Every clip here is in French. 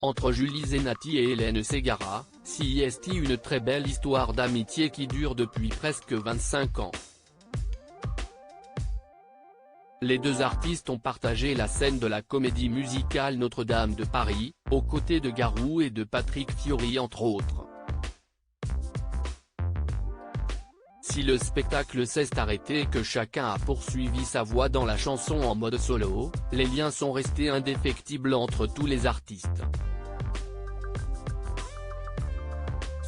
Entre Julie Zenati et Hélène Ségara, CIST, une très belle histoire d'amitié qui dure depuis presque 25 ans. Les deux artistes ont partagé la scène de la comédie musicale Notre-Dame de Paris, aux côtés de Garou et de Patrick Fiori entre autres. Si le spectacle s'est arrêté et que chacun a poursuivi sa voie dans la chanson en mode solo, les liens sont restés indéfectibles entre tous les artistes.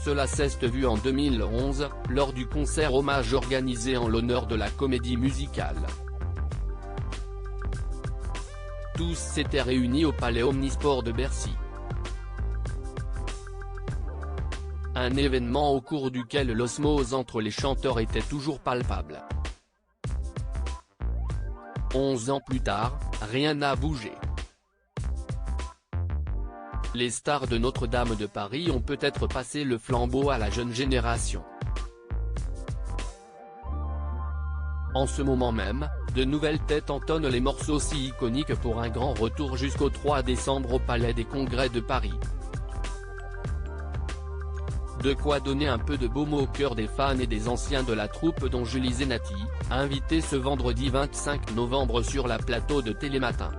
Cela s'est vu en 2011, lors du concert hommage organisé en l'honneur de la comédie musicale. Tous s'étaient réunis au Palais Omnisport de Bercy. Un événement au cours duquel l'osmose entre les chanteurs était toujours palpable. 11 ans plus tard, rien n'a bougé. Les stars de Notre-Dame de Paris ont peut-être passé le flambeau à la jeune génération. En ce moment même, de nouvelles têtes entonnent les morceaux si iconiques pour un grand retour jusqu'au 3 décembre au Palais des Congrès de Paris. De quoi donner un peu de baume au cœur des fans et des anciens de la troupe dont Julie Zenati, invitée ce vendredi 25 novembre sur la plateau de Télématin.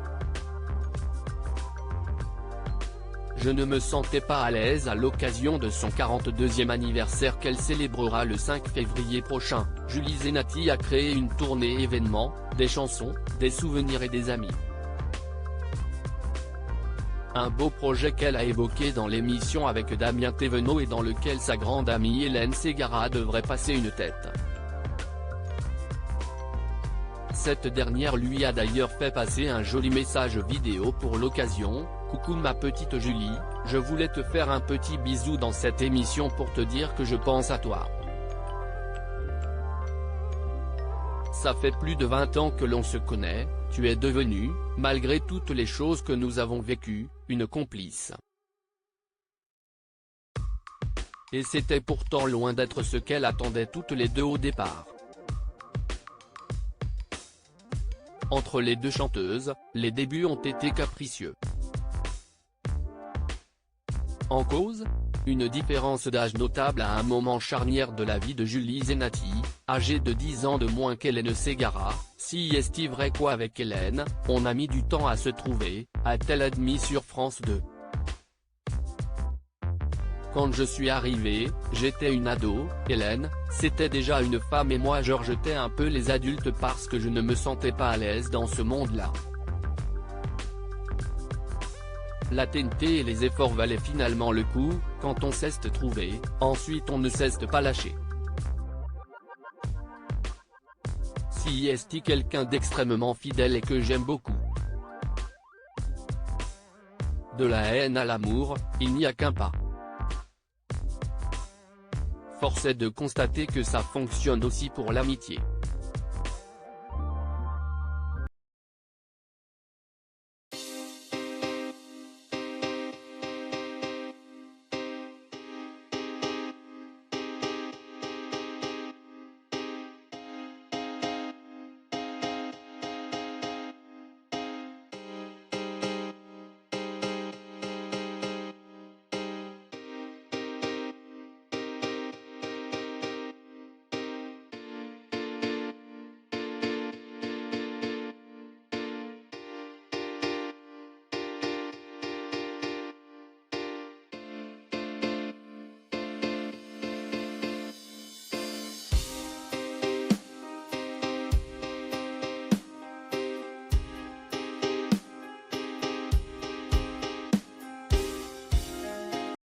Je ne me sentais pas à l'aise à l'occasion de son 42e anniversaire qu'elle célébrera le 5 février prochain. Julie Zenati a créé une tournée événements, des chansons, des souvenirs et des amis. Un beau projet qu'elle a évoqué dans l'émission avec Damien Thévenot et dans lequel sa grande amie Hélène Ségara devrait passer une tête. Cette dernière lui a d'ailleurs fait passer un joli message vidéo pour l'occasion. Coucou ma petite Julie, je voulais te faire un petit bisou dans cette émission pour te dire que je pense à toi. Ça fait plus de 20 ans que l'on se connaît, tu es devenue, malgré toutes les choses que nous avons vécues, une complice. Et c'était pourtant loin d'être ce qu'elle attendait toutes les deux au départ. Entre les deux chanteuses, les débuts ont été capricieux. En cause, une différence d'âge notable à un moment charnière de la vie de Julie Zenati, âgée de 10 ans de moins qu'Hélène Ségara. CIST vrai quoi avec Hélène, on a mis du temps à se trouver, a-t-elle admis sur France 2. Quand je suis arrivée, j'étais une ado, Hélène, c'était déjà une femme et moi je rejetais un peu les adultes parce que je ne me sentais pas à l'aise dans ce monde-là. La TNT et les efforts valaient finalement le coup, quand on s'est trouvé, ensuite on ne s'est pas lâché. CIST quelqu'un d'extrêmement fidèle et que j'aime beaucoup. De la haine à l'amour, il n'y a qu'un pas. Force est de constater que ça fonctionne aussi pour l'amitié.